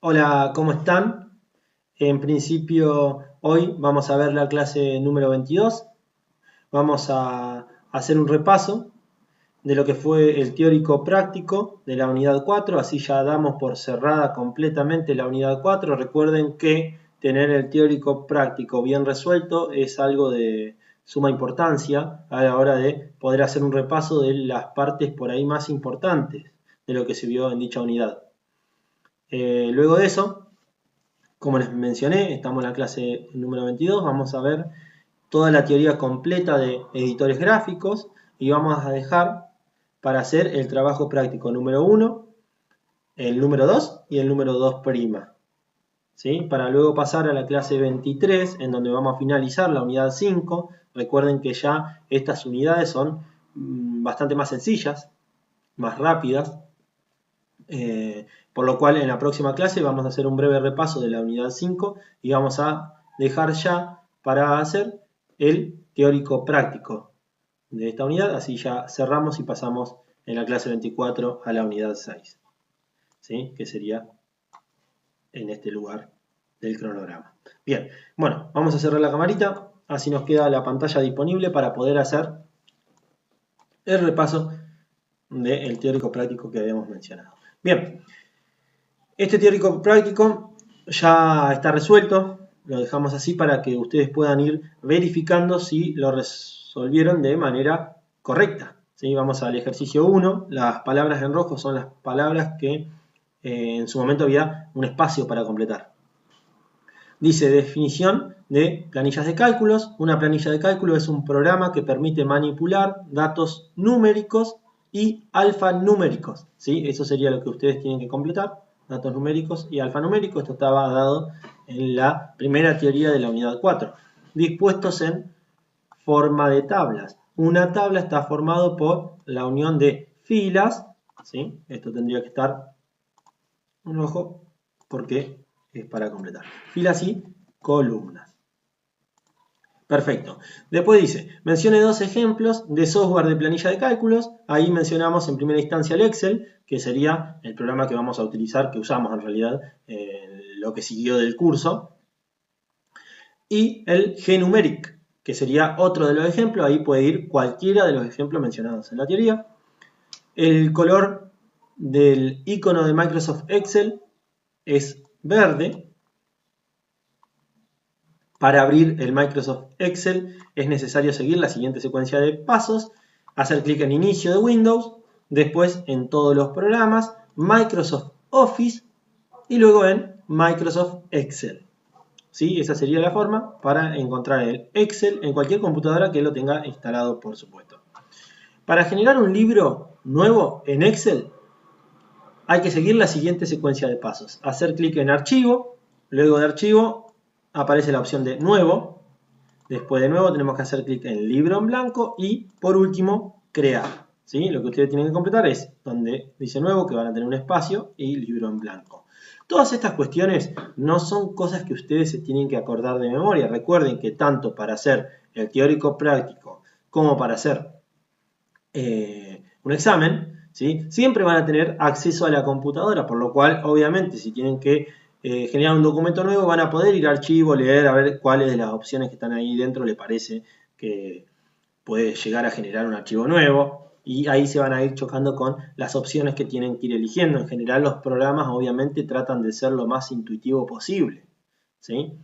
Hola, ¿cómo están? En principio, hoy vamos a ver la clase número 22. Vamos a hacer un repaso de lo que fue el teórico práctico de la unidad 4. Así ya damos por cerrada completamente la unidad 4. Recuerden que tener el teórico práctico bien resuelto es algo de suma importancia a la hora de poder hacer un repaso de las partes por ahí más importantes de lo que se vio en dicha unidad. Luego de eso, como les mencioné, estamos en la clase número 22, vamos a ver toda la teoría completa de editores gráficos y vamos a dejar para hacer el trabajo práctico número 1, el número 2 y el número 2', ¿sí? Para luego pasar a la clase 23, en donde vamos a finalizar la unidad 5. Recuerden que ya estas unidades son bastante más sencillas, más rápidas, por lo cual en la próxima clase vamos a hacer un breve repaso de la unidad 5 y vamos a dejar ya para hacer el teórico práctico de esta unidad, así ya cerramos y pasamos en la clase 24 a la unidad 6, ¿sí? Que sería en este lugar del cronograma. Bien, bueno, vamos a cerrar la camarita, así nos queda la pantalla disponible para poder hacer el repaso del teórico práctico que habíamos mencionado. Bien, este teórico práctico ya está resuelto, lo dejamos así para que ustedes puedan ir verificando si lo resolvieron de manera correcta. ¿Sí? Vamos al ejercicio 1, las palabras en rojo son las palabras que en su momento había un espacio para completar. Dice definición de planillas de cálculos. Una planilla de cálculo es un programa que permite manipular datos numéricos y alfanuméricos. ¿Sí? Eso sería lo que ustedes tienen que completar, datos numéricos y alfanuméricos. Esto estaba dado en la primera teoría de la unidad 4. Dispuestos en forma de tablas. Una tabla está formado por la unión de filas, ¿sí? Esto tendría que estar en rojo porque es para completar. Filas y columnas. Perfecto. Después dice, mencione dos ejemplos de software de planilla de cálculos. Ahí mencionamos en primera instancia el Excel, que sería el programa que vamos a utilizar, que usamos en realidad lo que siguió del curso. Y el GNumeric, que sería otro de los ejemplos. Ahí puede ir cualquiera de los ejemplos mencionados en la teoría. El color del icono de Microsoft Excel es verde. Para abrir el Microsoft Excel es necesario seguir la siguiente secuencia de pasos: hacer clic en inicio de Windows, después en todos los programas, Microsoft Office y luego en Microsoft Excel. ¿Sí? Esa sería la forma para encontrar el Excel en cualquier computadora que lo tenga instalado, por supuesto. Para generar un libro nuevo en Excel hay que seguir la siguiente secuencia de pasos: hacer clic en archivo, luego de archivo aparece la opción de nuevo. Después de nuevo tenemos que hacer clic en libro en blanco y por último crear. ¿Sí? Lo que ustedes tienen que completar es donde dice nuevo, que van a tener un espacio, y libro en blanco. Todas estas cuestiones no son cosas que ustedes se tienen que acordar de memoria. Recuerden que tanto para hacer el teórico práctico como para hacer un examen, ¿sí? Siempre van a tener acceso a la computadora, por lo cual obviamente si tienen que generar un documento nuevo van a poder ir a archivo, leer, a ver cuáles de las opciones que están ahí dentro le parece que puede llegar a generar un archivo nuevo, y ahí se van a ir chocando con las opciones que tienen que ir eligiendo. En general los programas obviamente tratan de ser lo más intuitivo posible, ¿sí?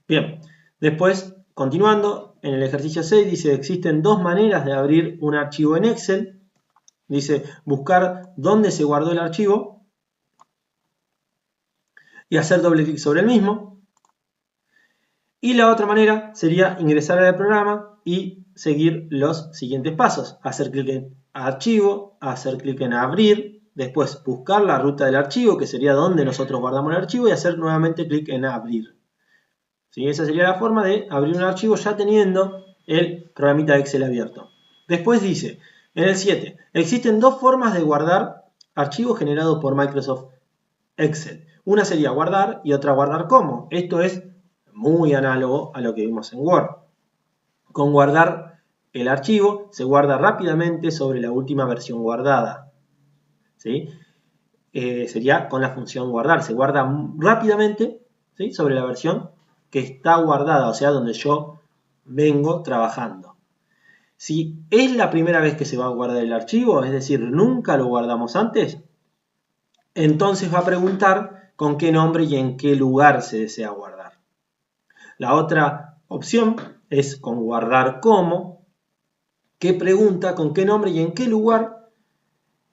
Bien, después continuando en el ejercicio 6 dice existen dos maneras de abrir un archivo en Excel. Dice buscar dónde se guardó el archivo y hacer doble clic sobre el mismo. Y la otra manera sería ingresar al programa y seguir los siguientes pasos: hacer clic en archivo, hacer clic en abrir, después buscar la ruta del archivo, que sería donde nosotros guardamos el archivo, y hacer nuevamente clic en abrir. ¿Sí? Esa sería la forma de abrir un archivo ya teniendo el programita Excel abierto. Después dice, en el 7, existen dos formas de guardar archivos generados por Microsoft Excel. Una sería guardar y otra guardar como. Esto es muy análogo a lo que vimos en Word. Con guardar, el archivo se guarda rápidamente sobre la última versión guardada, ¿sí? sería con la función guardar. Se guarda rápidamente, ¿sí?, sobre la versión que está guardada, o sea, donde yo vengo trabajando. Si es la primera vez que se va a guardar el archivo, es decir, nunca lo guardamos antes, entonces va a preguntar con qué nombre y en qué lugar se desea guardar. La otra opción es con guardar como, que pregunta con qué nombre y en qué lugar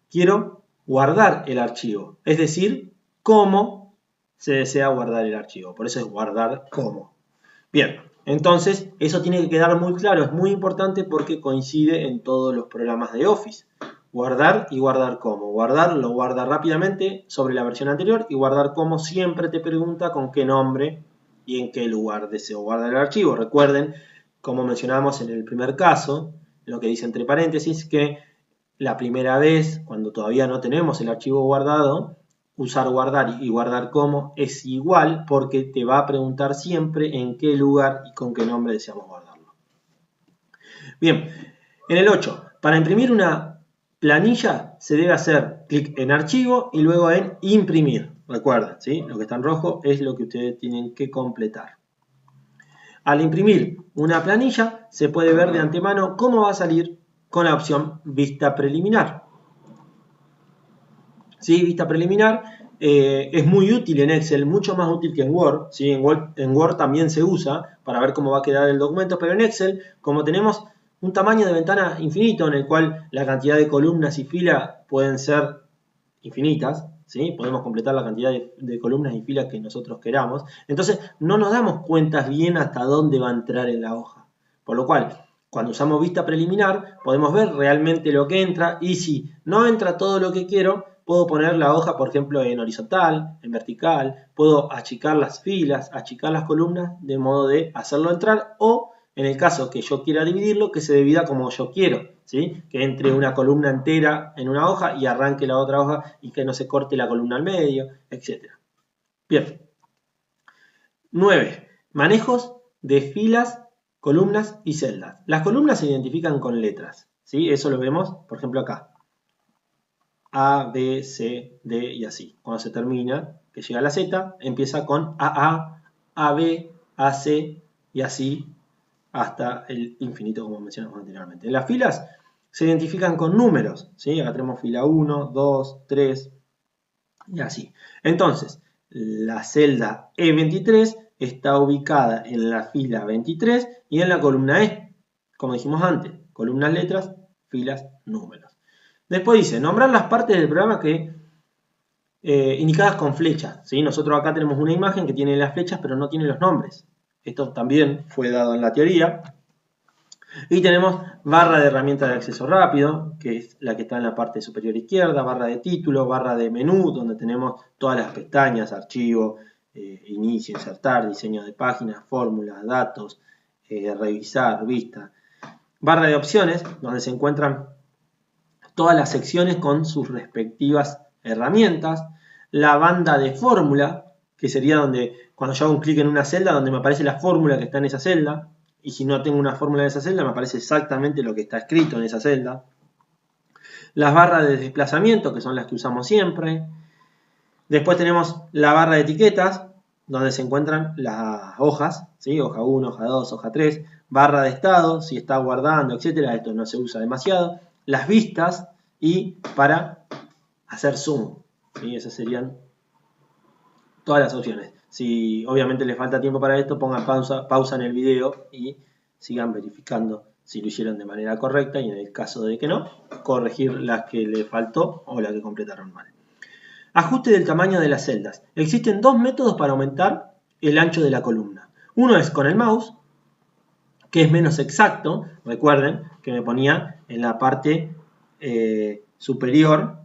quiero guardar el archivo. Es decir, cómo se desea guardar el archivo. Por eso es guardar como. Bien, entonces eso tiene que quedar muy claro. Es muy importante porque coincide en todos los programas de Office. Guardar y guardar como. Guardar lo guarda rápidamente sobre la versión anterior y guardar como siempre te pregunta con qué nombre y en qué lugar deseo guardar el archivo. Recuerden, como mencionamos en el primer caso, lo que dice entre paréntesis, que la primera vez, cuando todavía no tenemos el archivo guardado, usar guardar y guardar como es igual porque te va a preguntar siempre en qué lugar y con qué nombre deseamos guardarlo. Bien, en el 8, para imprimir una planilla se debe hacer clic en archivo y luego en imprimir. Recuerden, ¿sí?, lo que está en rojo es lo que ustedes tienen que completar. Al imprimir una planilla se puede ver de antemano cómo va a salir con la opción vista preliminar. ¿Sí? Vista preliminar es muy útil en Excel, mucho más útil que en Word. ¿Sí? En Word también se usa para ver cómo va a quedar el documento, pero en Excel, como tenemos un tamaño de ventana infinito en el cual la cantidad de columnas y filas pueden ser infinitas, ¿sí?, podemos completar la cantidad de columnas y filas que nosotros queramos, entonces no nos damos cuenta bien hasta dónde va a entrar en la hoja. Por lo cual, cuando usamos vista preliminar, podemos ver realmente lo que entra y si no entra todo lo que quiero, puedo poner la hoja, por ejemplo, en horizontal, en vertical, puedo achicar las filas, achicar las columnas de modo de hacerlo entrar o, en el caso que yo quiera dividirlo, que se divida como yo quiero, ¿sí?, que entre una columna entera en una hoja y arranque la otra hoja y que no se corte la columna al medio, etc. Bien. 9. Manejos de filas, columnas y celdas. Las columnas se identifican con letras, ¿sí? Eso lo vemos, por ejemplo, acá. A, B, C, D y así. Cuando se termina, que llega a la Z, empieza con AA, AB, AC y así hasta el infinito, como mencionamos anteriormente. En las filas se identifican con números, ¿sí? Acá tenemos fila 1, 2, 3 y así. Entonces, la celda E23 está ubicada en la fila 23 y en la columna E, como dijimos antes, columnas letras, filas números. Después dice, nombrar las partes del programa que indicadas con flechas, ¿sí? Nosotros acá tenemos una imagen que tiene las flechas pero no tiene los nombres. Esto también fue dado en la teoría. Y tenemos barra de herramientas de acceso rápido, que es la que está en la parte superior izquierda, barra de título, barra de menú, donde tenemos todas las pestañas, archivo, inicio, insertar, diseño de páginas, fórmulas, datos, revisar, vista. Barra de opciones, donde se encuentran todas las secciones con sus respectivas herramientas. La banda de fórmula, que sería donde cuando yo hago un clic en una celda, donde me aparece la fórmula que está en esa celda. Y si no tengo una fórmula en esa celda, me aparece exactamente lo que está escrito en esa celda. Las barras de desplazamiento, que son las que usamos siempre. Después tenemos la barra de etiquetas, donde se encuentran las hojas, ¿sí? Hoja 1, hoja 2, hoja 3. Barra de estado, si está guardando, etc. Esto no se usa demasiado. Las vistas y para hacer zoom, ¿sí? Esas serían todas las opciones. Si obviamente les falta tiempo para esto, pongan pausa en el video y sigan verificando si lo hicieron de manera correcta y en el caso de que no, corregir las que les faltó o las que completaron mal. Ajuste del tamaño de las celdas. Existen dos métodos para aumentar el ancho de la columna. Uno es con el mouse, que es menos exacto. Recuerden que me ponía en la parte superior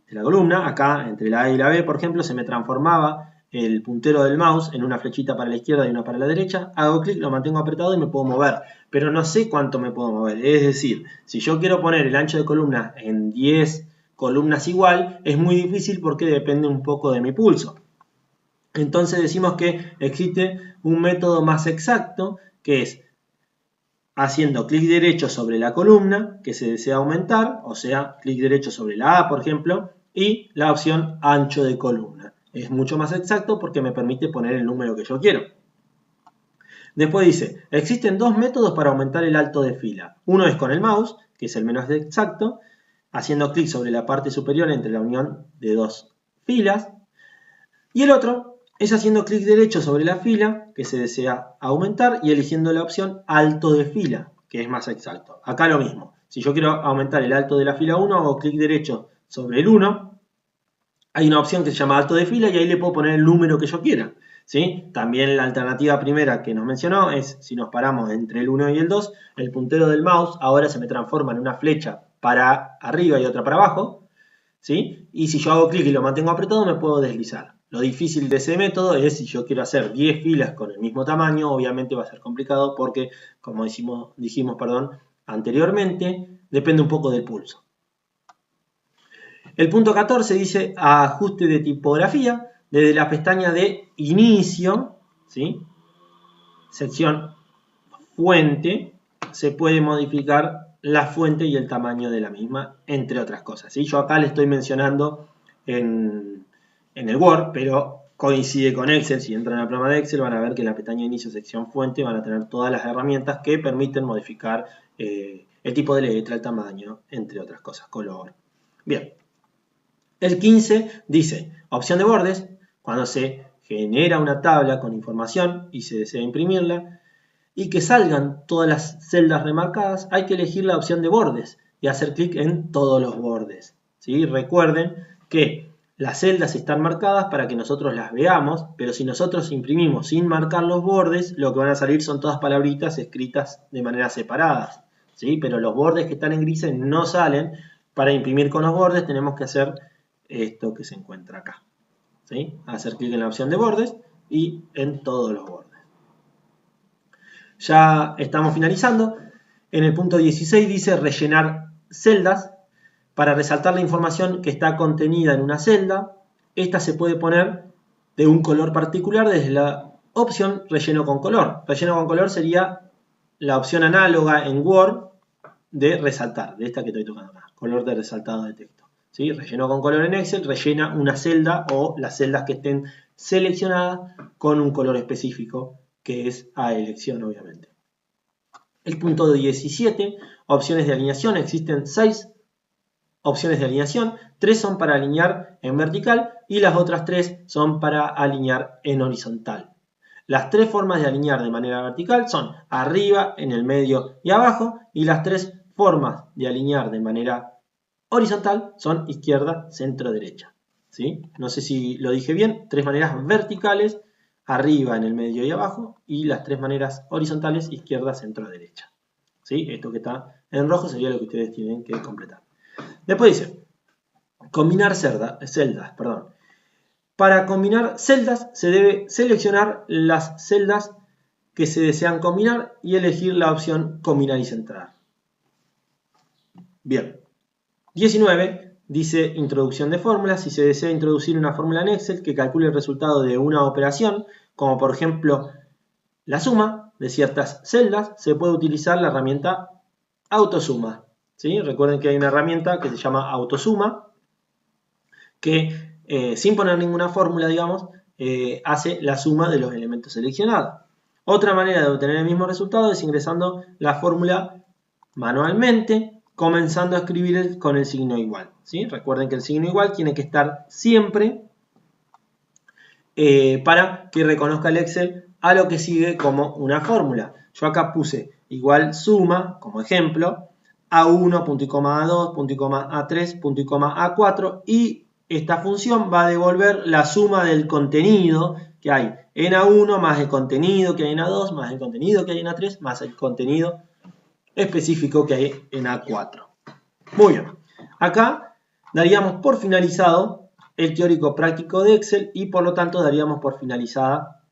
de la columna, acá entre la A y la B, por ejemplo, se me transformaba el puntero del mouse en una flechita para la izquierda y una para la derecha. Hago clic, lo mantengo apretado y me puedo mover, pero no sé cuánto me puedo mover. Es decir, si yo quiero poner el ancho de columna en 10 columnas igual, es muy difícil porque depende un poco de mi pulso. Entonces decimos que existe un método más exacto, que es haciendo clic derecho sobre la columna que se desea aumentar, o sea, clic derecho sobre la A, por ejemplo, y la opción ancho de columna. Es mucho más exacto porque me permite poner el número que yo quiero. Después dice, existen dos métodos para aumentar el alto de fila. Uno es con el mouse, que es el menos exacto, haciendo clic sobre la parte superior entre la unión de dos filas. Y el otro es haciendo clic derecho sobre la fila que se desea aumentar y eligiendo la opción alto de fila, que es más exacto. Acá lo mismo. Si yo quiero aumentar el alto de la fila 1, hago clic derecho sobre el 1. Hay una opción que se llama alto de fila y ahí le puedo poner el número que yo quiera. ¿Sí? También la alternativa primera que nos mencionó es, si nos paramos entre el 1 y el 2, el puntero del mouse ahora se me transforma en una flecha para arriba y otra para abajo. ¿Sí? Y si yo hago clic y lo mantengo apretado, me puedo deslizar. Lo difícil de ese método es si yo quiero hacer 10 filas con el mismo tamaño, obviamente va a ser complicado porque, como dijimos anteriormente, depende un poco del pulso. El punto 14 dice ajuste de tipografía. Desde la pestaña de inicio, ¿sí? Sección fuente, se puede modificar la fuente y el tamaño de la misma, entre otras cosas. ¿Sí? Yo acá le estoy mencionando en el Word, pero coincide con Excel. Si entran al programa de Excel van a ver que en la pestaña de inicio, sección fuente, van a tener todas las herramientas que permiten modificar el tipo de letra, el tamaño, entre otras cosas, color. Bien. El 15 dice, opción de bordes, cuando se genera una tabla con información y se desea imprimirla, y que salgan todas las celdas remarcadas, hay que elegir la opción de bordes y hacer clic en todos los bordes. ¿Sí? Recuerden que las celdas están marcadas para que nosotros las veamos, pero si nosotros imprimimos sin marcar los bordes, lo que van a salir son todas palabritas escritas de manera separadas. ¿Sí? Pero los bordes que están en grises no salen. Para imprimir con los bordes tenemos que hacer esto que se encuentra acá. ¿Sí? Hacer clic en la opción de bordes y en todos los bordes. Ya estamos finalizando. En el punto 16 dice rellenar celdas. Para resaltar la información que está contenida en una celda, esta se puede poner de un color particular desde la opción relleno con color. Relleno con color sería la opción análoga en Word de resaltar, de esta que estoy tocando acá, color de resaltado de texto. ¿Sí? Relleno con color en Excel, rellena una celda o las celdas que estén seleccionadas con un color específico que es a elección, obviamente. El punto 17, opciones de alineación. Existen 6 opciones de alineación, 3 son para alinear en vertical y las otras 3 son para alinear en horizontal. Las 3 formas de alinear de manera vertical son arriba, en el medio y abajo, y las 3 formas de alinear de manera horizontal son izquierda, centro, derecha. ¿Sí? No sé si lo dije bien, 3 maneras verticales, arriba, en el medio y abajo, y las 3 maneras horizontales, izquierda, centro, derecha. ¿Sí? Esto que está en rojo sería lo que ustedes tienen que completar. Después dice, combinar celdas. Para combinar celdas se debe seleccionar las celdas que se desean combinar y elegir la opción combinar y centrar. Bien. 19 dice introducción de fórmulas. Si se desea introducir una fórmula en Excel que calcule el resultado de una operación, como por ejemplo la suma de ciertas celdas, se puede utilizar la herramienta autosuma. ¿Sí? Recuerden que hay una herramienta que se llama autosuma que sin poner ninguna fórmula, digamos, hace la suma de los elementos seleccionados. Otra manera de obtener el mismo resultado es ingresando la fórmula manualmente, comenzando a escribir con el signo igual. ¿Sí? Recuerden que el signo igual tiene que estar siempre para que reconozca el Excel a lo que sigue como una fórmula. Yo acá puse igual suma, como ejemplo, A1, punto y coma A2, punto y coma A3, punto y coma A4, y esta función va a devolver la suma del contenido que hay en A1 más el contenido que hay en A2 más el contenido que hay en A3 más el contenido específico que hay en A4. Muy bien. Acá daríamos por finalizado el teórico práctico de Excel y por lo tanto daríamos por finalizada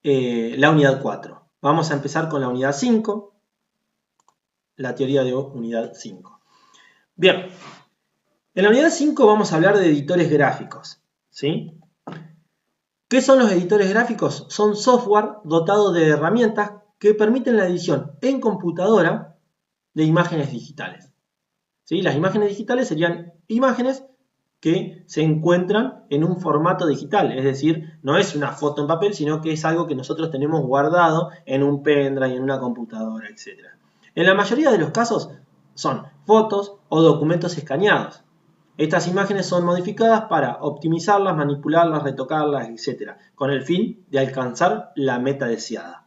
la unidad 4. Vamos a empezar con la unidad 5, la teoría de unidad 5. Bien, en la unidad 5 vamos a hablar de editores gráficos. ¿Sí? ¿Qué son los editores gráficos? Son software dotados de herramientas que permiten la edición en computadora de imágenes digitales. ¿sí? Las imágenes digitales serían imágenes que se encuentran en un formato digital, es decir, no es una foto en papel, sino que es algo que nosotros tenemos guardado en un pendrive, en una computadora, etc. En la mayoría de los casos son fotos o documentos escaneados. Estas imágenes son modificadas para optimizarlas, manipularlas, retocarlas, etc., con el fin de alcanzar la meta deseada.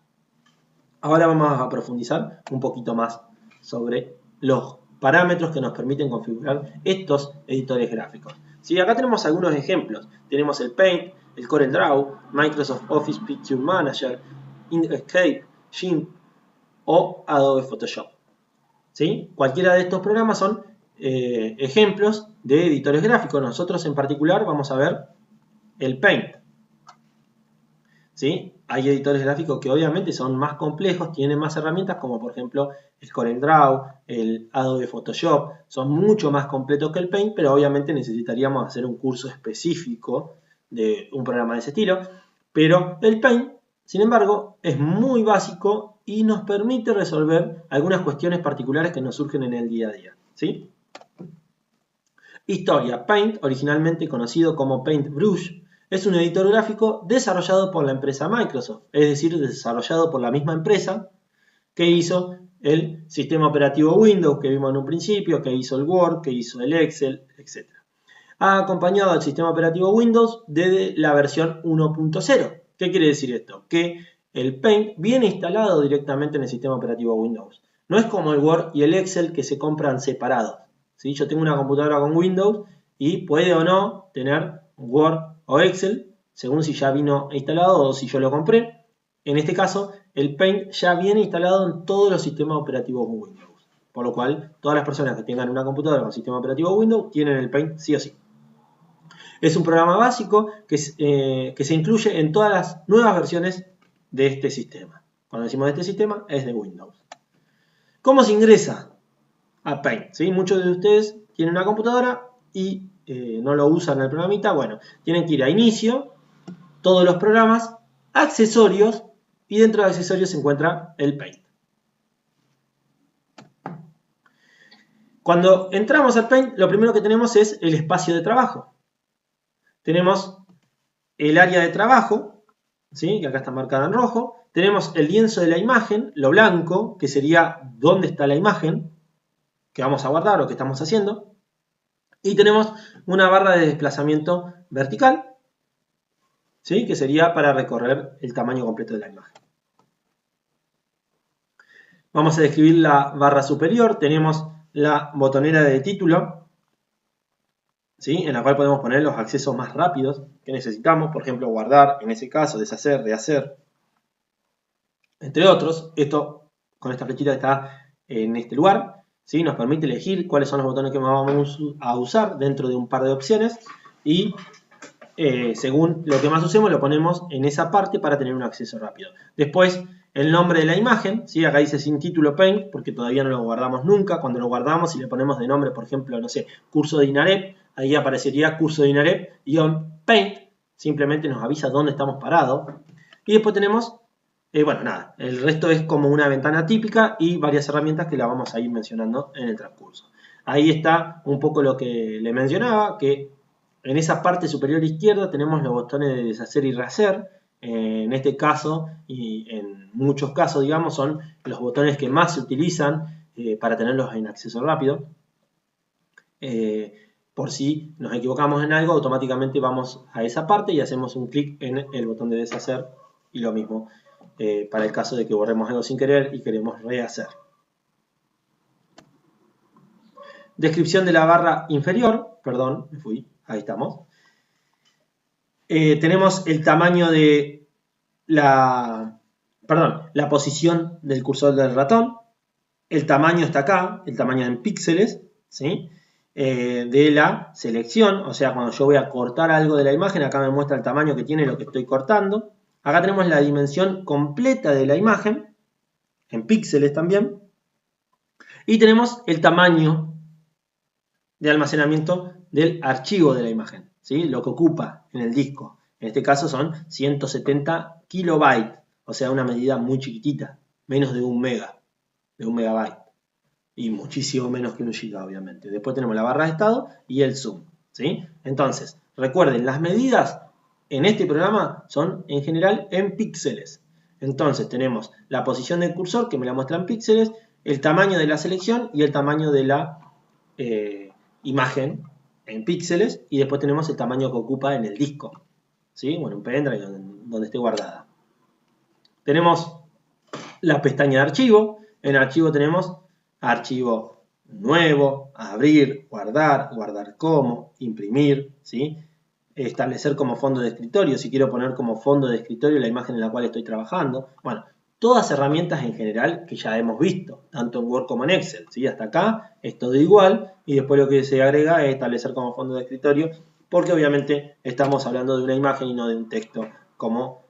Ahora vamos a profundizar un poquito más sobre los parámetros que nos permiten configurar estos editores gráficos. ¿Sí? Acá tenemos algunos ejemplos. Tenemos el Paint, el CorelDRAW, Microsoft Office Picture Manager, Inkscape, GIMP o Adobe Photoshop. ¿Sí? Cualquiera de estos programas son ejemplos de editores gráficos. Nosotros en particular vamos a ver el Paint. ¿Sí? Hay editores gráficos que obviamente son más complejos, tienen más herramientas, como por ejemplo el CorelDRAW, el Adobe Photoshop, son mucho más completos que el Paint, pero obviamente necesitaríamos hacer un curso específico de un programa de ese estilo. Pero el Paint, sin embargo, es muy básico y nos permite resolver algunas cuestiones particulares que nos surgen en el día a día. ¿Sí? Historia. Paint, originalmente conocido como Paintbrush, es un editor gráfico desarrollado por la empresa Microsoft, es decir, desarrollado por la misma empresa que hizo el sistema operativo Windows que vimos en un principio, que hizo el Word, que hizo el Excel, etc. Ha acompañado al sistema operativo Windows desde la versión 1.0. ¿Qué quiere decir esto? Que el Paint viene instalado directamente en el sistema operativo Windows. No es como el Word y el Excel que se compran separados. ¿Sí? Yo tengo una computadora con Windows y puede o no tener Word o Excel, según si ya vino instalado o si yo lo compré. En este caso, el Paint ya viene instalado en todos los sistemas operativos Windows. Por lo cual, todas las personas que tengan una computadora con sistema operativo Windows tienen el Paint sí o sí. Es un programa básico que se incluye en todas las nuevas versiones de este sistema. Cuando decimos de este sistema, es de Windows. ¿Cómo se ingresa a Paint? ¿Sí? Muchos de ustedes tienen una computadora y no lo usan el programita. Bueno, tienen que ir a Inicio, todos los programas, Accesorios, y dentro de Accesorios se encuentra el Paint. Cuando entramos al Paint, lo primero que tenemos es el espacio de trabajo. Tenemos el área de trabajo, ¿sí? Que acá está marcada en rojo. Tenemos el lienzo de la imagen, lo blanco, que sería dónde está la imagen que vamos a guardar o que estamos haciendo. Y tenemos una barra de desplazamiento vertical, ¿sí? Que sería para recorrer el tamaño completo de la imagen. Vamos a describir la barra superior. Tenemos la botonera de título, ¿sí? En la cual podemos poner los accesos más rápidos que necesitamos, por ejemplo, guardar, en ese caso, deshacer, rehacer, entre otros. Esto, con esta flechita, está en este lugar, ¿sí? Nos permite elegir cuáles son los botones que vamos a usar dentro de un par de opciones y según lo que más usemos lo ponemos en esa parte para tener un acceso rápido. Después, el nombre de la imagen, ¿sí? Acá dice sin título Paint porque todavía no lo guardamos nunca. Cuando lo guardamos y le ponemos de nombre, por ejemplo, no sé, curso de INAREP, ahí aparecería curso de INAREP-Paint, simplemente nos avisa dónde estamos parados. Y después tenemos, bueno, nada, el resto es como una ventana típica y varias herramientas que la vamos a ir mencionando en el transcurso. Ahí está un poco lo que le mencionaba, que en esa parte superior izquierda tenemos los botones de deshacer y rehacer. En este caso, y en muchos casos, digamos, son los botones que más se utilizan para tenerlos en acceso rápido. Por si nos equivocamos en algo, automáticamente vamos a esa parte y hacemos un clic en el botón de deshacer. Y lo mismo para el caso de que borremos algo sin querer y queremos rehacer. Descripción de la barra inferior. Perdón, me fui. Ahí estamos. Tenemos el tamaño de la posición del cursor del ratón. El tamaño está acá, el tamaño en píxeles, ¿sí? De la selección, o sea, cuando yo voy a cortar algo de la imagen, acá me muestra el tamaño que tiene lo que estoy cortando. Acá tenemos la dimensión completa de la imagen, en píxeles también. Y tenemos el tamaño de almacenamiento del archivo de la imagen, ¿sí? Lo que ocupa en el disco. En este caso son 170 kilobytes, o sea, una medida muy chiquitita, menos de un megabyte. y muchísimo menos que 1 GB, obviamente. Después tenemos la barra de estado y el zoom, ¿sí? Entonces, recuerden, las medidas en este programa son en general en píxeles. Entonces tenemos la posición del cursor, que me la muestra en píxeles, el tamaño de la selección y el tamaño de la imagen en píxeles, y después tenemos el tamaño que ocupa en el disco, ¿sí? Bueno, un pendrive donde esté guardada. Tenemos la pestaña de archivo. En archivo tenemos archivo nuevo, abrir, guardar, guardar como, imprimir, ¿sí? Establecer como fondo de escritorio, si quiero poner como fondo de escritorio la imagen en la cual estoy trabajando. Bueno, todas herramientas en general que ya hemos visto, tanto en Word como en Excel, ¿sí? Hasta acá es todo igual, y después lo que se agrega es establecer como fondo de escritorio, porque obviamente estamos hablando de una imagen y no de un texto, como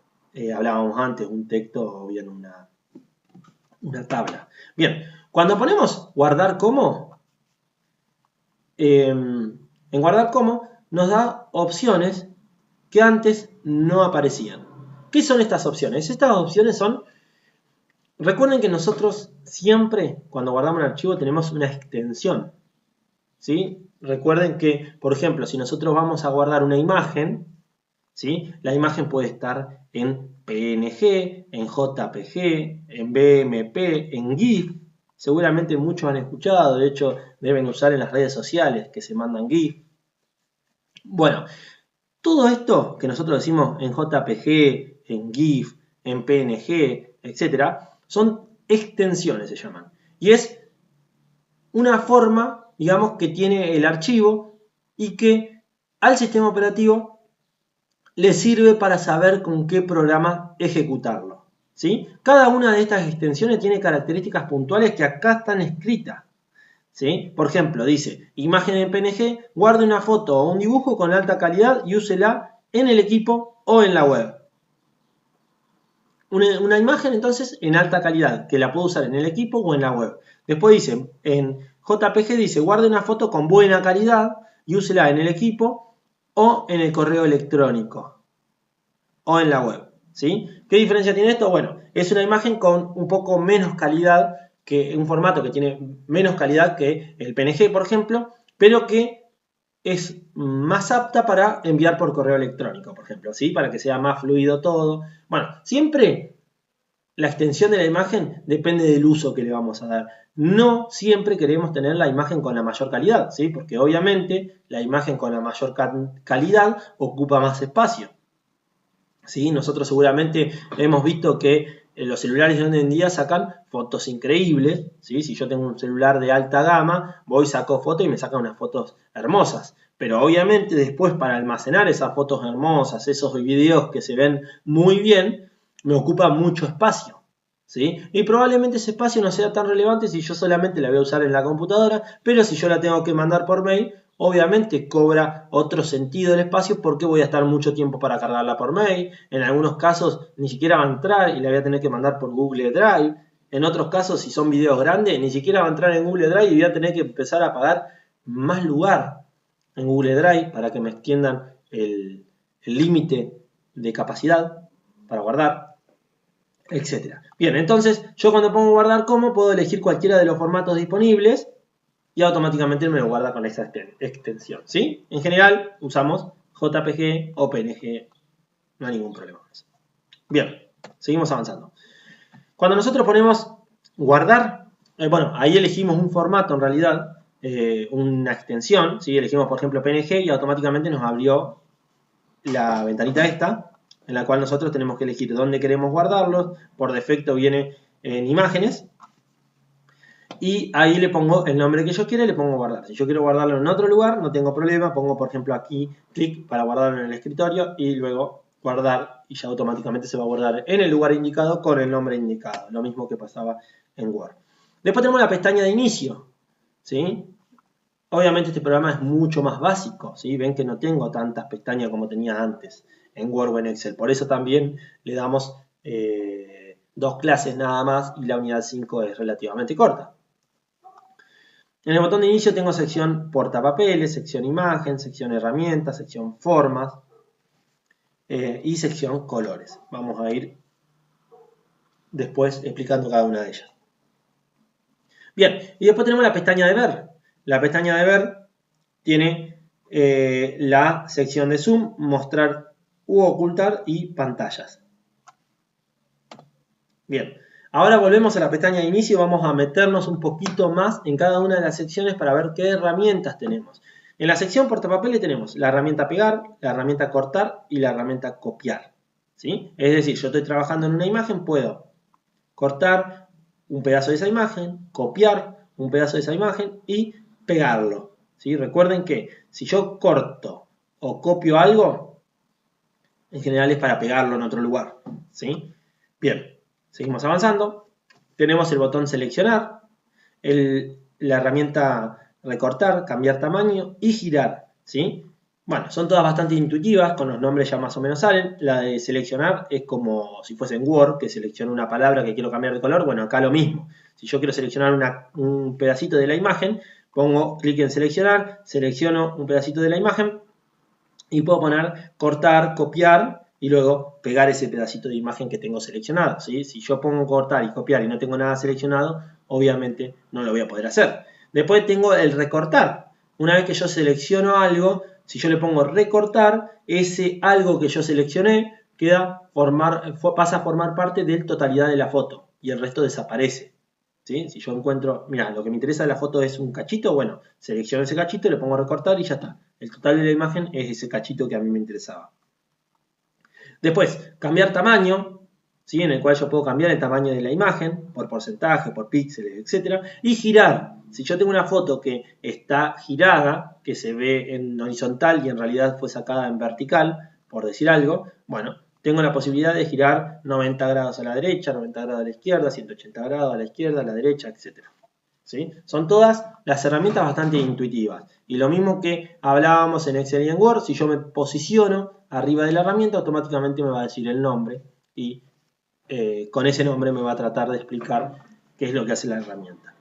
hablábamos antes, un texto o bien una tabla. Bien, cuando ponemos guardar como, en guardar como nos da opciones que antes no aparecían. ¿Qué son estas opciones? Estas opciones son, recuerden que nosotros siempre cuando guardamos un archivo tenemos una extensión, ¿sí? Recuerden que, por ejemplo, si nosotros vamos a guardar una imagen, ¿sí? La imagen puede estar en PNG, en JPG, en BMP, en GIF. Seguramente muchos han escuchado, de hecho deben usar en las redes sociales que se mandan GIF. Bueno, todo esto que nosotros decimos en JPG, en GIF, en PNG, etcétera, son extensiones, se llaman. Y es una forma, digamos, que tiene el archivo y que al sistema operativo le sirve para saber con qué programa ejecutarlo, ¿sí? Cada una de estas extensiones tiene características puntuales que acá están escritas, ¿sí? Por ejemplo, dice, imagen en PNG, guarde una foto o un dibujo con alta calidad y úsela en el equipo o en la web. Una imagen entonces en alta calidad, que la puedo usar en el equipo o en la web. Después dice, en JPG dice, guarde una foto con buena calidad y úsela en el equipo o en el correo electrónico o en la web, ¿sí? ¿Qué diferencia tiene esto? Bueno, es una imagen con un poco menos calidad, que un formato que tiene menos calidad que el PNG, por ejemplo, pero que es más apta para enviar por correo electrónico, por ejemplo, ¿sí? Para que sea más fluido todo. Bueno, siempre la extensión de la imagen depende del uso que le vamos a dar. No siempre queremos tener la imagen con la mayor calidad, ¿sí? Porque obviamente la imagen con la mayor calidad ocupa más espacio, ¿sí? Nosotros seguramente hemos visto que los celulares de hoy en día sacan fotos increíbles, ¿sí? Si yo tengo un celular de alta gama, voy, saco fotos y me sacan unas fotos hermosas. Pero obviamente después para almacenar esas fotos hermosas, esos videos que se ven muy bien, me ocupa mucho espacio, ¿sí? Y probablemente ese espacio no sea tan relevante si yo solamente la voy a usar en la computadora, pero si yo la tengo que mandar por mail, obviamente cobra otro sentido el espacio porque voy a estar mucho tiempo para cargarla por mail. En algunos casos ni siquiera va a entrar y la voy a tener que mandar por Google Drive. En otros casos, si son videos grandes, ni siquiera va a entrar en Google Drive y voy a tener que empezar a pagar más lugar en Google Drive para que me extiendan el límite de capacidad para guardar, etcétera. Bien, entonces yo cuando pongo guardar como puedo elegir cualquiera de los formatos disponibles y automáticamente me lo guarda con esa extensión, ¿sí? En general usamos JPG o PNG, no hay ningún problema con eso. Bien, seguimos avanzando. Cuando nosotros ponemos guardar, bueno, ahí elegimos un formato en realidad, una extensión, ¿sí? Elegimos por ejemplo PNG y automáticamente nos abrió la ventanita esta, en la cual nosotros tenemos que elegir dónde queremos guardarlos. Por defecto viene en imágenes. Y ahí le pongo el nombre que yo quiera y le pongo guardar. Si yo quiero guardarlo en otro lugar, no tengo problema. Pongo, por ejemplo, aquí clic para guardarlo en el escritorio y luego guardar y ya automáticamente se va a guardar en el lugar indicado con el nombre indicado. Lo mismo que pasaba en Word. Después tenemos la pestaña de inicio, ¿sí? Obviamente este programa es mucho más básico, ¿sí? Ven que no tengo tantas pestañas como tenía antes en Word o en Excel. Por eso también le damos 2 clases nada más y la unidad 5 es relativamente corta. En el botón de inicio tengo sección portapapeles, sección imagen, sección herramientas, sección formas y sección colores. Vamos a ir después explicando cada una de ellas. Bien, y después tenemos la pestaña de ver. La pestaña de ver tiene la sección de zoom, mostrar u ocultar y pantallas. Bien, ahora volvemos a la pestaña de inicio y vamos a meternos un poquito más en cada una de las secciones para ver qué herramientas tenemos. En la sección portapapeles tenemos la herramienta pegar, la herramienta cortar y la herramienta copiar. ¿Sí? Es decir, yo estoy trabajando en una imagen, puedo cortar un pedazo de esa imagen, copiar un pedazo de esa imagen y pegarlo. ¿Sí? Recuerden que si yo corto o copio algo, en general es para pegarlo en otro lugar. ¿Sí? Bien, seguimos avanzando. Tenemos el botón seleccionar, la herramienta recortar, cambiar tamaño y girar. ¿Sí? Bueno, son todas bastante intuitivas, con los nombres ya más o menos salen. La de seleccionar es como si fuese en Word, que selecciono una palabra que quiero cambiar de color. Bueno, acá lo mismo. Si yo quiero seleccionar un pedacito de la imagen, pongo clic en seleccionar, selecciono un pedacito de la imagen y puedo poner cortar, copiar y luego pegar ese pedacito de imagen que tengo seleccionado. ¿Sí? Si yo pongo cortar y copiar y no tengo nada seleccionado, obviamente no lo voy a poder hacer. Después tengo el recortar. Una vez que yo selecciono algo, si yo le pongo recortar, ese algo que yo seleccioné pasa a formar parte de la totalidad de la foto y el resto desaparece. ¿Sí? Si yo encuentro, mira, lo que me interesa de la foto es un cachito, bueno, selecciono ese cachito, le pongo recortar y ya está. El total de la imagen es ese cachito que a mí me interesaba. Después, cambiar tamaño, ¿sí? En el cual yo puedo cambiar el tamaño de la imagen por porcentaje, por píxeles, etc. Y girar. Si yo tengo una foto que está girada, que se ve en horizontal y en realidad fue sacada en vertical, por decir algo, bueno, tengo la posibilidad de girar 90 grados a la derecha, 90 grados a la izquierda, 180 grados a la izquierda, a la derecha, etc. ¿Sí? Son todas las herramientas bastante intuitivas. Y lo mismo que hablábamos en Excel y en Word, si yo me posiciono arriba de la herramienta, automáticamente me va a decir el nombre y con ese nombre me va a tratar de explicar qué es lo que hace la herramienta.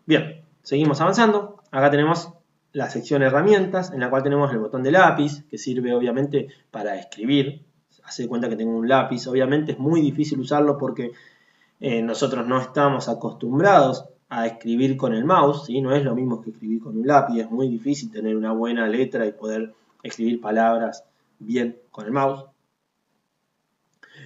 Bien, seguimos avanzando. Acá tenemos la sección herramientas, en la cual tenemos el botón de lápiz, que sirve obviamente para escribir. Hace de cuenta que tengo un lápiz. Obviamente es muy difícil usarlo porque nosotros no estamos acostumbrados a escribir con el mouse, ¿sí? No es lo mismo que escribir con un lápiz, es muy difícil tener una buena letra y poder escribir palabras bien con el mouse.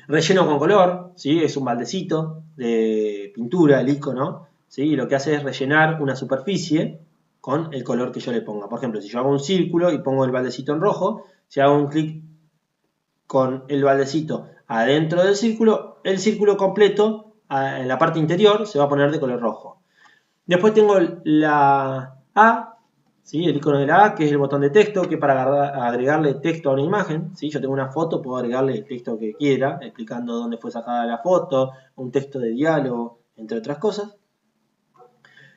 Relleno con color, ¿sí? Es un baldecito de pintura, el icono, ¿sí? Y lo que hace es rellenar una superficie con el color que yo le ponga. Por ejemplo, si yo hago un círculo y pongo el baldecito en rojo, si hago un clic con el baldecito adentro del círculo, el círculo completo en la parte interior se va a poner de color rojo. Después tengo la A, ¿sí? El icono de la A, que es el botón de texto, que es para agregarle texto a una imagen. ¿Sí? Yo tengo una foto, puedo agregarle el texto que quiera, explicando dónde fue sacada la foto, un texto de diálogo, entre otras cosas.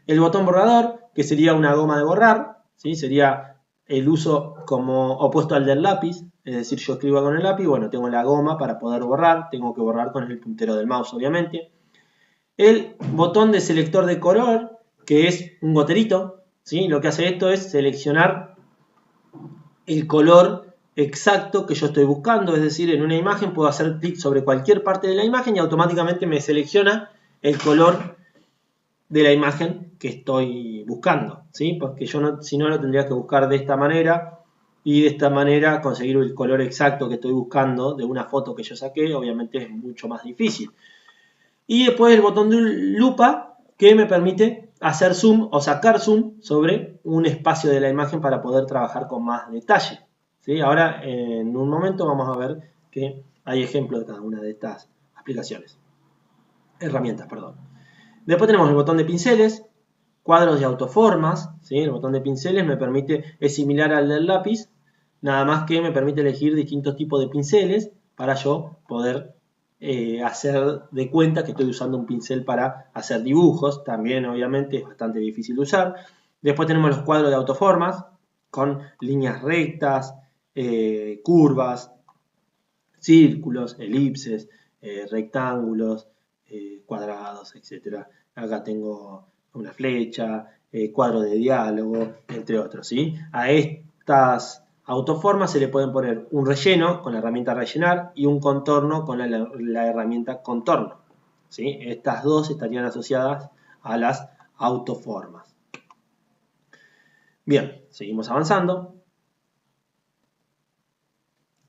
El botón borrador, que sería una goma de borrar, ¿sí? Sería el uso como opuesto al del lápiz, es decir, yo escribo con el lápiz, bueno, tengo la goma para poder borrar, tengo que borrar con el puntero del mouse, obviamente. El botón de selector de color, que es un goterito, ¿sí? Lo que hace esto es seleccionar el color exacto que yo estoy buscando, es decir, en una imagen puedo hacer clic sobre cualquier parte de la imagen y automáticamente me selecciona el color de la imagen que estoy buscando, ¿sí? Porque yo si no lo tendría que buscar de esta manera y de esta manera conseguir el color exacto que estoy buscando de una foto que yo saqué, obviamente es mucho más difícil. Y después el botón de lupa que me permite hacer zoom o sacar zoom sobre un espacio de la imagen para poder trabajar con más detalle, ¿sí? Ahora en un momento vamos a ver que hay ejemplos de cada una de estas herramientas, perdón. Después tenemos el botón de pinceles, cuadros de autoformas, ¿sí? El botón de pinceles es similar al del lápiz, nada más que me permite elegir distintos tipos de pinceles para yo poder hacer de cuenta que estoy usando un pincel para hacer dibujos, también obviamente es bastante difícil de usar. Después tenemos los cuadros de autoformas con líneas rectas, curvas, círculos, elipses, rectángulos, cuadrados, etc. Acá tengo una flecha, cuadro de diálogo, entre otros, ¿sí? A estas autoformas se le pueden poner un relleno con la herramienta rellenar y un contorno con la herramienta contorno, ¿sí? Estas dos estarían asociadas a las autoformas. Bien, seguimos avanzando.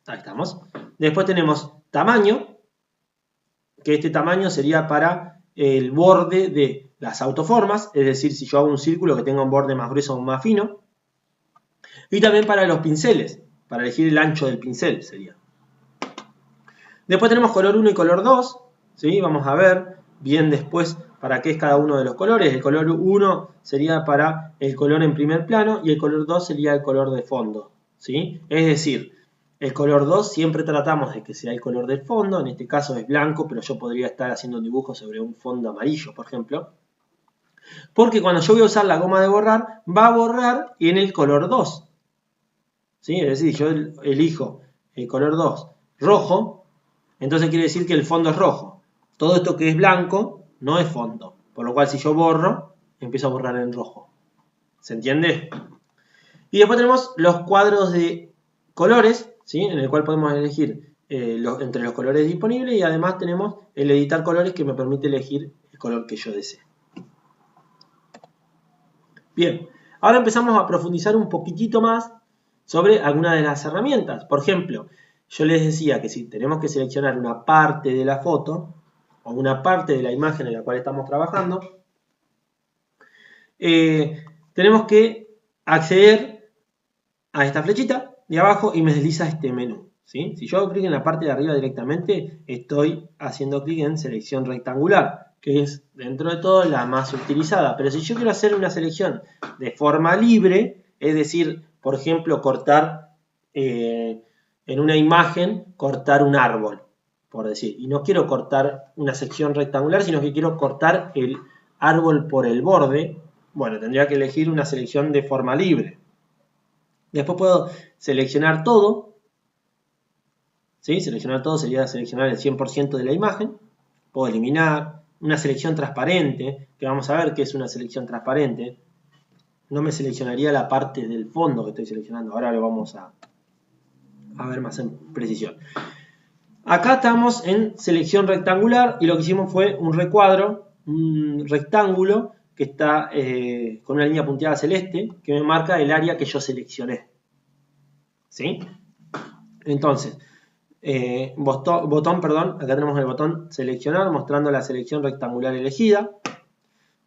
Ahí estamos. Después tenemos tamaño, que este tamaño sería para el borde de las autoformas, es decir, si yo hago un círculo que tenga un borde más grueso o más fino. Y también para los pinceles, para elegir el ancho del pincel sería. Después tenemos color 1 y color 2, ¿sí? Vamos a ver bien después para qué es cada uno de los colores. El color 1 sería para el color en primer plano y el color 2 sería el color de fondo, ¿sí? Es decir, el color 2 siempre tratamos de que sea el color del fondo, en este caso es blanco, pero yo podría estar haciendo un dibujo sobre un fondo amarillo, por ejemplo. Porque cuando yo voy a usar la goma de borrar, va a borrar en el color 2. ¿Sí? Es decir, yo elijo el color 2 rojo, entonces quiere decir que el fondo es rojo. Todo esto que es blanco no es fondo. Por lo cual si yo borro, empiezo a borrar en rojo. ¿Se entiende? Y después tenemos los cuadros de colores, ¿sí? En el cual podemos elegir entre los colores disponibles y además tenemos el editar colores que me permite elegir el color que yo desee. Bien, ahora empezamos a profundizar un poquitito más sobre algunas de las herramientas. Por ejemplo, yo les decía que si tenemos que seleccionar una parte de la foto o una parte de la imagen en la cual estamos trabajando, tenemos que acceder a esta flechita de abajo y me desliza este menú, ¿sí? Si yo hago clic en la parte de arriba directamente, estoy haciendo clic en selección rectangular, que es dentro de todo la más utilizada. Pero si yo quiero hacer una selección de forma libre, es decir, por ejemplo, cortar en una imagen, cortar un árbol, por decir, y no quiero cortar una sección rectangular, sino que quiero cortar el árbol por el borde, bueno, tendría que elegir una selección de forma libre. Después puedo seleccionar todo, ¿sí? Seleccionar todo sería seleccionar el 100% de la imagen. Puedo eliminar una selección transparente, que vamos a ver qué es una selección transparente. No me seleccionaría la parte del fondo que estoy seleccionando. Ahora lo vamos a ver más en precisión. Acá estamos en selección rectangular y lo que hicimos fue un recuadro, un rectángulo que está con una línea punteada celeste que me marca el área que yo seleccioné. ¿Sí? Entonces, acá tenemos el botón seleccionar mostrando la selección rectangular elegida.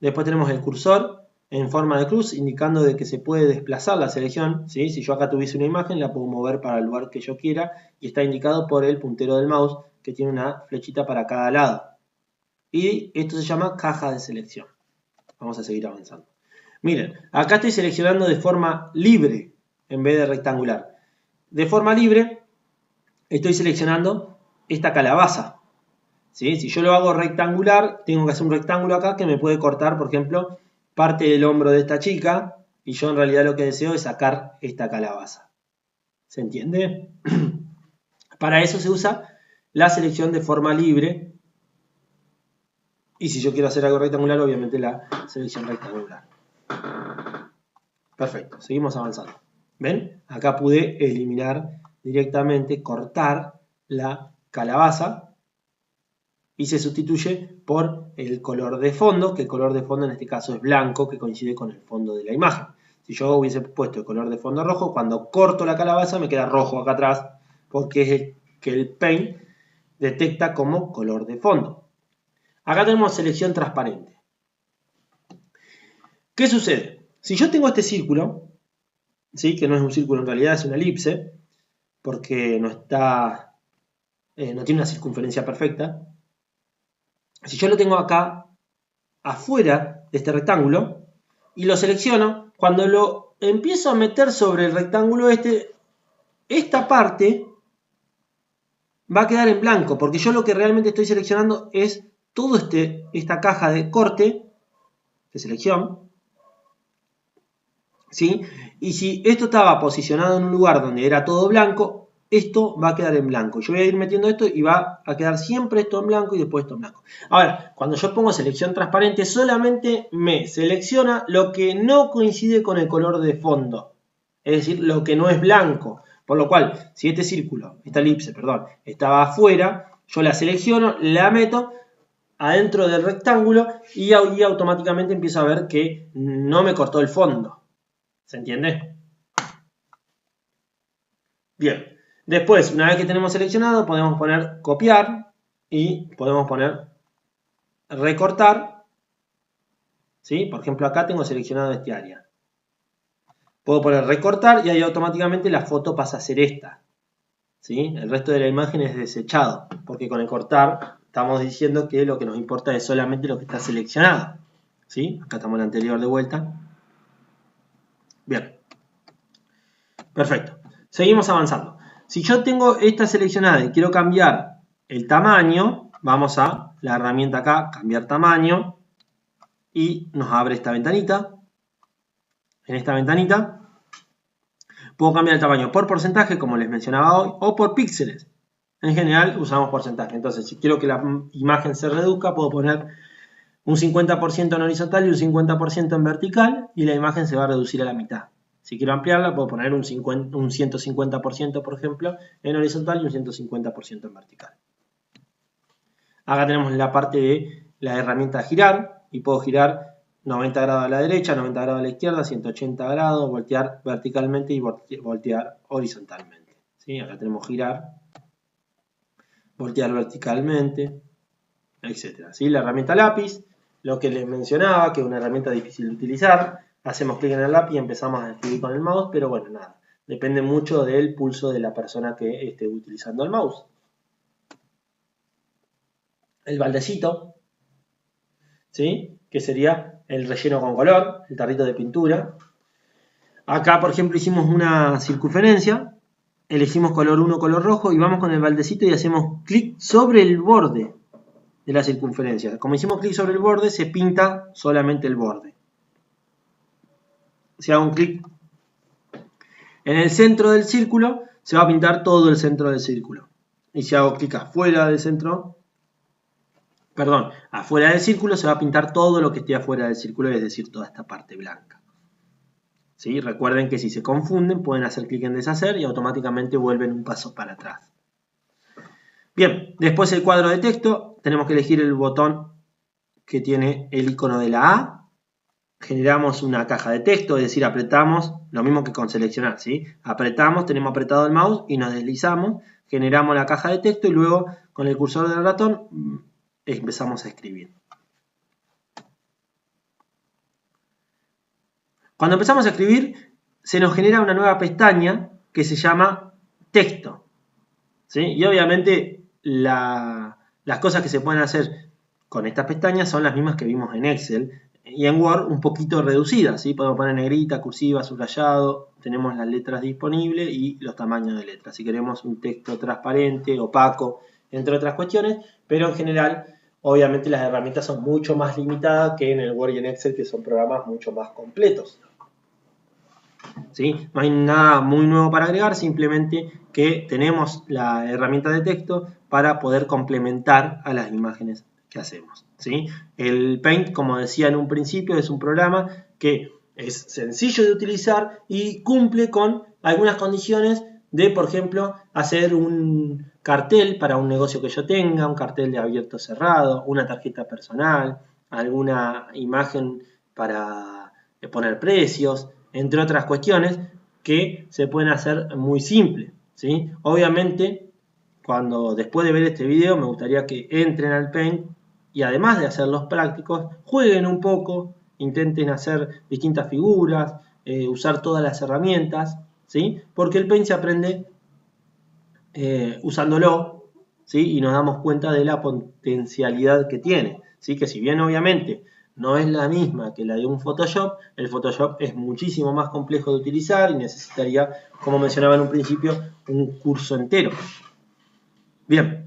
Después tenemos el cursor en forma de cruz indicando de que se puede desplazar la selección, ¿sí? Si yo acá tuviese una imagen la puedo mover para el lugar que yo quiera y está indicado por el puntero del mouse que tiene una flechita para cada lado. Y esto se llama caja de selección. Vamos a seguir avanzando. Miren, acá estoy seleccionando de forma libre en vez de rectangular. De forma libre estoy seleccionando esta calabaza, ¿sí? Si yo lo hago rectangular, tengo que hacer un rectángulo acá que me puede cortar, por ejemplo, parte del hombro de esta chica y yo en realidad lo que deseo es sacar esta calabaza. ¿Se entiende? Para eso se usa la selección de forma libre. Y si yo quiero hacer algo rectangular, obviamente la selección rectangular. Perfecto, seguimos avanzando. ¿Ven? Acá pude eliminar directamente, cortar la calabaza y se sustituye por el color de fondo, que el color de fondo en este caso es blanco, que coincide con el fondo de la imagen. Si yo hubiese puesto el color de fondo rojo, cuando corto la calabaza me queda rojo acá atrás, porque es el que el Paint detecta como color de fondo. Acá tenemos selección transparente. ¿Qué sucede? Si yo tengo este círculo, ¿sí? Que no es un círculo en realidad, es una elipse, porque no tiene una circunferencia perfecta. Si yo lo tengo acá, afuera de este rectángulo, y lo selecciono, cuando lo empiezo a meter sobre el rectángulo esta parte va a quedar en blanco, porque yo lo que realmente estoy seleccionando es toda esta caja de corte, de selección, ¿sí? Y si esto estaba posicionado en un lugar donde era todo blanco, esto va a quedar en blanco. Yo voy a ir metiendo esto y va a quedar siempre esto en blanco y después esto en blanco. Ahora, cuando yo pongo selección transparente, solamente me selecciona lo que no coincide con el color de fondo. Es decir, lo que no es blanco. Por lo cual, si esta elipse, estaba afuera, yo la selecciono, la meto adentro del rectángulo y ahí automáticamente empiezo a ver que no me cortó el fondo. ¿Se entiende? Bien. Después, una vez que tenemos seleccionado, podemos poner copiar y podemos poner recortar. ¿Sí? Por ejemplo, acá tengo seleccionado este área. Puedo poner recortar y ahí automáticamente la foto pasa a ser esta. ¿Sí? El resto de la imagen es desechado, porque con el cortar estamos diciendo que lo que nos importa es solamente lo que está seleccionado. ¿Sí? Acá estamos en la anterior de vuelta. Bien. Perfecto. Seguimos avanzando. Si yo tengo esta seleccionada y quiero cambiar el tamaño, vamos a la herramienta acá, cambiar tamaño, y nos abre esta ventanita. En esta ventanita puedo cambiar el tamaño por porcentaje, como les mencionaba hoy, o por píxeles. En general usamos porcentaje. Entonces, si quiero que la imagen se reduzca, puedo poner un 50% en horizontal y un 50% en vertical, y la imagen se va a reducir a la mitad. Si quiero ampliarla, puedo poner un 150%, por ejemplo, en horizontal y un 150% en vertical. Acá tenemos la parte de la herramienta girar, y puedo girar 90 grados a la derecha, 90 grados a la izquierda, 180 grados, voltear verticalmente y voltear horizontalmente. ¿Sí? Acá tenemos girar, voltear verticalmente, etc. ¿Sí? La herramienta lápiz, lo que les mencionaba, que es una herramienta difícil de utilizar. Hacemos clic en el lápiz y empezamos a escribir con el mouse, pero bueno, nada. Depende mucho del pulso de la persona que esté utilizando el mouse. El baldecito, ¿sí? Que sería el relleno con color, el tarrito de pintura. Acá, por ejemplo, hicimos una circunferencia, elegimos color 1, color rojo, y vamos con el baldecito y hacemos clic sobre el borde de la circunferencia. Como hicimos clic sobre el borde, se pinta solamente el borde. Si hago un clic en el centro del círculo, se va a pintar todo el centro del círculo. Y si hago clic afuera del centro, afuera del círculo, se va a pintar todo lo que esté afuera del círculo, es decir, toda esta parte blanca. ¿Sí? Recuerden que si se confunden, pueden hacer clic en deshacer y automáticamente vuelven un paso para atrás. Bien, después el cuadro de texto, tenemos que elegir el botón que tiene el icono de la A. Generamos una caja de texto, es decir, apretamos, lo mismo que con seleccionar, ¿sí? Apretamos, tenemos apretado el mouse y nos deslizamos, generamos la caja de texto y luego con el cursor del ratón empezamos a escribir. Cuando empezamos a escribir, se nos genera una nueva pestaña que se llama texto, ¿sí? Y obviamente las cosas que se pueden hacer con estas pestañas son las mismas que vimos en Excel y en Word un poquito reducidas, ¿sí? Podemos poner negrita, cursiva, subrayado, tenemos las letras disponibles y los tamaños de letras. Si queremos un texto transparente, opaco, entre otras cuestiones, pero en general, obviamente las herramientas son mucho más limitadas que en el Word y en Excel, que son programas mucho más completos. ¿Sí? No hay nada muy nuevo para agregar, simplemente que tenemos la herramienta de texto para poder complementar a las imágenes que hacemos. ¿Sí? El Paint, como decía en un principio, es un programa que es sencillo de utilizar y cumple con algunas condiciones de, por ejemplo, hacer un cartel para un negocio que yo tenga, un cartel de abierto cerrado, una tarjeta personal, alguna imagen para poner precios, entre otras cuestiones que se pueden hacer muy simples, ¿sí? Obviamente, después de ver este video, me gustaría que entren al Paint y además de hacer los prácticos, jueguen un poco, intenten hacer distintas figuras, usar todas las herramientas, ¿sí? Porque el Paint se aprende usándolo, ¿sí? Y nos damos cuenta de la potencialidad que tiene, ¿sí? Que si bien obviamente no es la misma que la de un Photoshop, el Photoshop es muchísimo más complejo de utilizar y necesitaría, como mencionaba en un principio, un curso entero. Bien,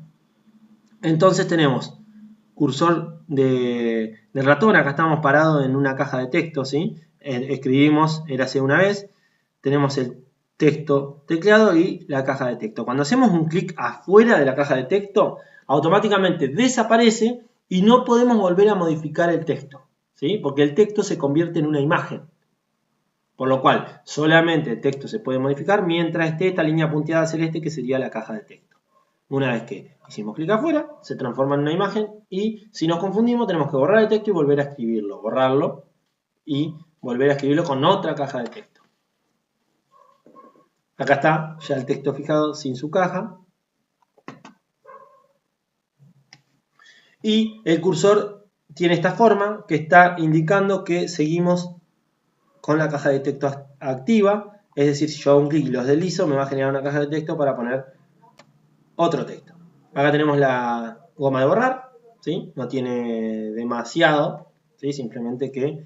entonces tenemos cursor de ratón, acá estamos parados en una caja de texto, ¿sí? Escribimos érase una vez, tenemos el texto tecleado y la caja de texto. Cuando hacemos un clic afuera de la caja de texto, automáticamente desaparece y no podemos volver a modificar el texto, ¿sí? Porque el texto se convierte en una imagen. Por lo cual, solamente el texto se puede modificar mientras esté esta línea punteada celeste que sería la caja de texto. Una vez que hicimos clic afuera, se transforma en una imagen y si nos confundimos tenemos que borrar el texto y volver a escribirlo, borrarlo y volver a escribirlo con otra caja de texto. Acá está ya el texto fijado sin su caja. Y el cursor tiene esta forma que está indicando que seguimos con la caja de texto activa. Es decir, si yo hago un clic y los deslizo, me va a generar una caja de texto para poner otro texto. Acá tenemos la goma de borrar, ¿sí? No tiene demasiado, ¿sí? Simplemente que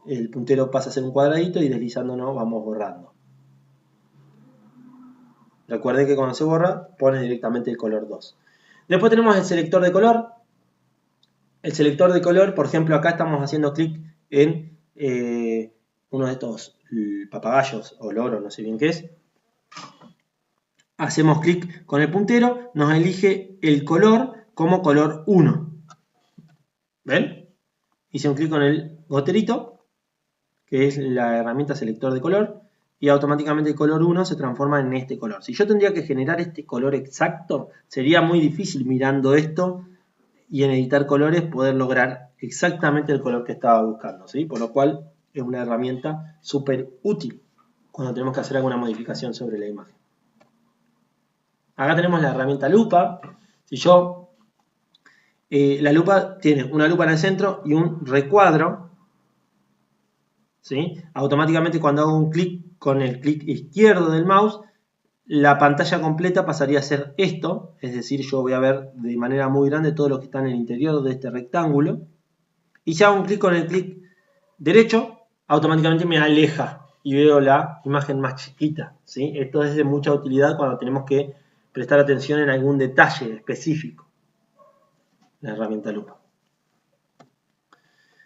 el puntero pasa a ser un cuadradito y deslizándonos vamos borrando. Recuerden que cuando se borra, pone directamente el color 2. Después tenemos el selector de color. El selector de color, por ejemplo, acá estamos haciendo clic en uno de estos papagayos o loro, no sé bien qué es. Hacemos clic con el puntero, nos elige el color como color 1. ¿Ven? Hice un clic con el goterito, que es la herramienta selector de color, y automáticamente el color 1 se transforma en este color. Si yo tendría que generar este color exacto, sería muy difícil mirando esto y en editar colores poder lograr exactamente el color que estaba buscando, ¿sí? Por lo cual es una herramienta súper útil cuando tenemos que hacer alguna modificación sobre la imagen. Acá tenemos la herramienta lupa. Si yo, la lupa tiene una lupa en el centro y un recuadro, ¿sí? Automáticamente cuando hago un clic con el clic izquierdo del mouse, la pantalla completa pasaría a ser esto, es decir, yo voy a ver de manera muy grande todo lo que está en el interior de este rectángulo. Y si hago un clic con el clic derecho, automáticamente me aleja y veo la imagen más chiquita, ¿sí? Esto es de mucha utilidad cuando tenemos que prestar atención en algún detalle específico. La herramienta lupa.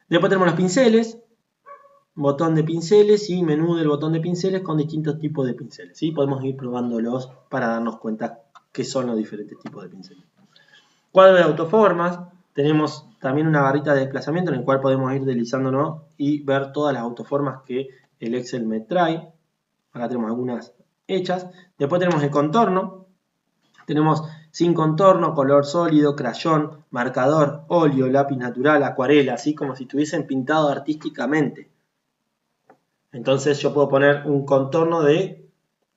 Después tenemos los pinceles, botón de pinceles y menú del botón de pinceles con distintos tipos de pinceles, ¿sí? Podemos ir probándolos para darnos cuenta qué son los diferentes tipos de pinceles. Cuadro de autoformas. Tenemos también una barrita de desplazamiento en el cual podemos ir deslizándonos y ver todas las autoformas que el Excel me trae. Acá tenemos algunas hechas. Después tenemos el contorno. Tenemos sin contorno, color sólido, crayón, marcador, óleo, lápiz natural, acuarela, así como si estuviesen pintado artísticamente. Entonces yo puedo poner un contorno de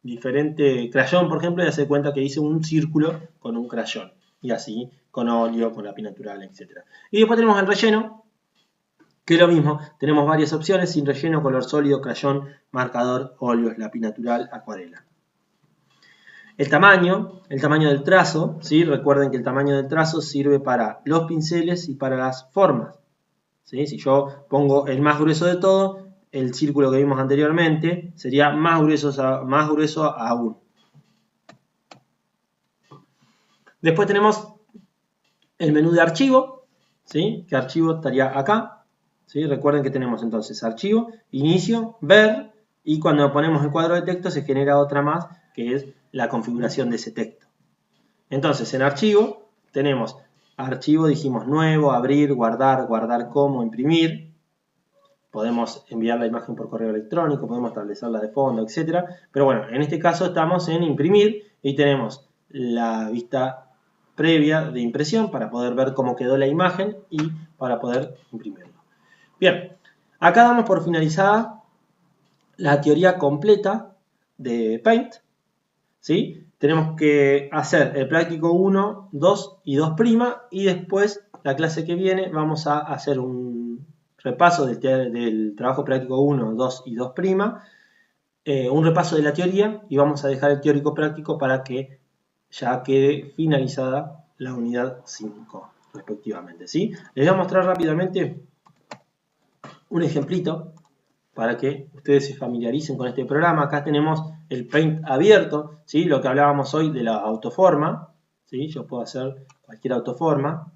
diferente crayón, por ejemplo, y hacer cuenta que hice un círculo con un crayón. Y así con óleo, con lápiz natural, etc. Y después tenemos el relleno, que es lo mismo. Tenemos varias opciones: sin relleno, color sólido, crayón, marcador, óleo, lápiz natural, acuarela. El tamaño del trazo, ¿sí? Recuerden que el tamaño del trazo sirve para los pinceles y para las formas, ¿sí? Si yo pongo el más grueso de todo, el círculo que vimos anteriormente sería más grueso aún. Después tenemos el menú de archivo, ¿sí? Que archivo estaría acá, ¿sí? Recuerden que tenemos entonces archivo, inicio, ver, y cuando ponemos el cuadro de texto se genera otra más, que es la configuración de ese texto. Entonces en archivo tenemos archivo, dijimos nuevo, abrir, guardar, guardar como, imprimir. Podemos enviar la imagen por correo electrónico, podemos establecerla de fondo, etc. Pero bueno, en este caso estamos en imprimir y tenemos la vista previa de impresión para poder ver cómo quedó la imagen y para poder imprimirlo. Bien, acá damos por finalizada la teoría completa de Paint, ¿sí? Tenemos que hacer el práctico 1, 2 y 2' y después, la clase que viene, vamos a hacer un repaso del trabajo práctico 1, 2 y 2', un repaso de la teoría y vamos a dejar el teórico práctico para que ya quede finalizada la unidad 5 respectivamente, ¿sí? Les voy a mostrar rápidamente un ejemplito para que ustedes se familiaricen con este programa. Acá tenemos el Paint abierto, ¿sí? Lo que hablábamos hoy de la autoforma, ¿sí? Yo puedo hacer cualquier autoforma,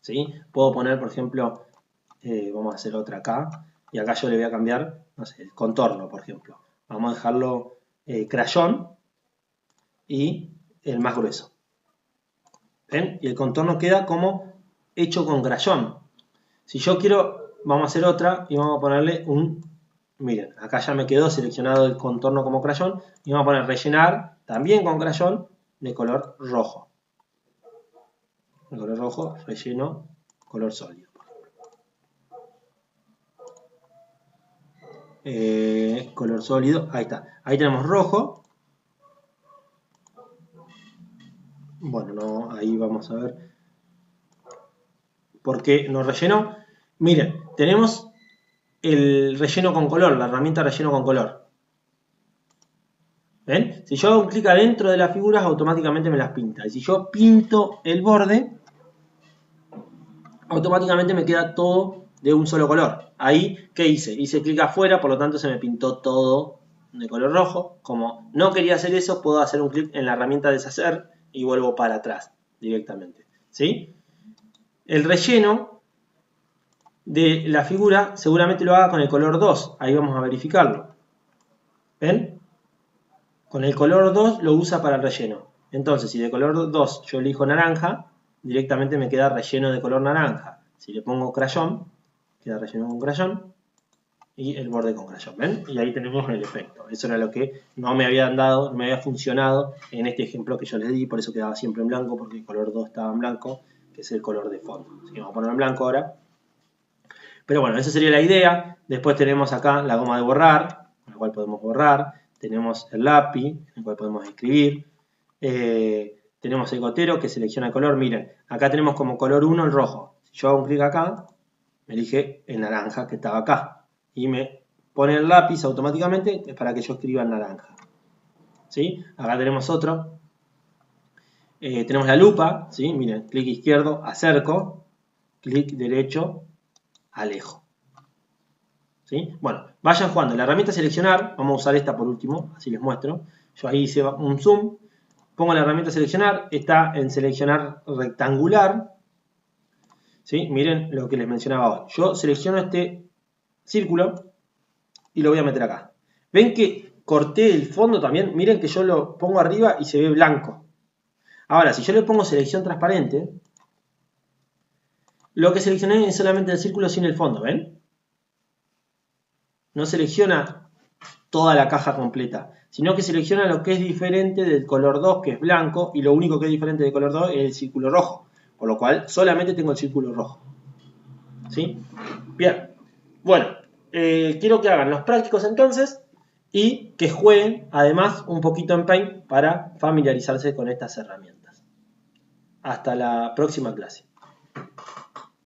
¿sí? Puedo poner, por ejemplo, vamos a hacer otra acá, y acá yo le voy a cambiar, no sé, el contorno, por ejemplo. Vamos a dejarlo crayón y el más grueso. ¿Ven? Y el contorno queda como hecho con crayón. Si yo quiero, vamos a hacer otra y vamos a ponerle un... Miren, acá ya me quedó seleccionado el contorno como crayón y vamos a poner rellenar también con crayón, de color rojo. De color rojo, relleno, color sólido. Color sólido, ahí está. Ahí tenemos rojo. Bueno, no, ahí vamos a ver por qué no rellenó. Miren, tenemos el relleno con color, la herramienta relleno con color. ¿Ven? Si yo hago un clic adentro de las figuras, automáticamente me las pinta. Y si yo pinto el borde, automáticamente me queda todo de un solo color. Ahí, ¿qué hice? Hice clic afuera, por lo tanto se me pintó todo de color rojo. Como no quería hacer eso, puedo hacer un clic en la herramienta deshacer y vuelvo para atrás directamente. ¿Sí? El relleno de la figura seguramente lo haga con el color 2. Ahí vamos a verificarlo. ¿Ven? Con el color 2 lo usa para el relleno. Entonces, si de color 2 yo elijo naranja, directamente me queda relleno de color naranja. Si le pongo crayón, queda relleno con crayón y el borde con crayón. ¿Ven? Y ahí tenemos el efecto. Eso era lo que no me habían dado, no me había funcionado en este ejemplo que yo les di. Por eso quedaba siempre en blanco, porque el color 2 estaba en blanco, que es el color de fondo. Así que vamos a ponerlo en blanco ahora. Pero bueno, esa sería la idea. Después tenemos acá la goma de borrar, con la cual podemos borrar. Tenemos el lápiz, en el cual podemos escribir. Tenemos el gotero que selecciona el color. Miren, acá tenemos como color 1 el rojo. Si yo hago un clic acá, me elige el naranja que estaba acá. Y me pone el lápiz automáticamente para que yo escriba en naranja. ¿Sí? Acá tenemos otro. Tenemos la lupa. ¿Sí? Miren, clic izquierdo, acerco. Clic derecho, alejo. ¿Sí? Bueno, vayan jugando. La herramienta seleccionar, vamos a usar esta por último, así les muestro. Yo ahí hice un zoom, pongo la herramienta seleccionar, está en seleccionar rectangular. ¿Sí? Miren lo que les mencionaba hoy. Yo selecciono este círculo y lo voy a meter acá. ¿Ven que corté el fondo también? Miren que yo lo pongo arriba y se ve blanco. Ahora, si yo le pongo selección transparente, lo que seleccioné es solamente el círculo sin el fondo, ¿ven? No selecciona toda la caja completa, sino que selecciona lo que es diferente del color 2, que es blanco, y lo único que es diferente del color 2 es el círculo rojo, por lo cual solamente tengo el círculo rojo. ¿Sí? Bien. Bueno, quiero que hagan los prácticos entonces y que jueguen además un poquito en Paint para familiarizarse con estas herramientas. Hasta la próxima clase.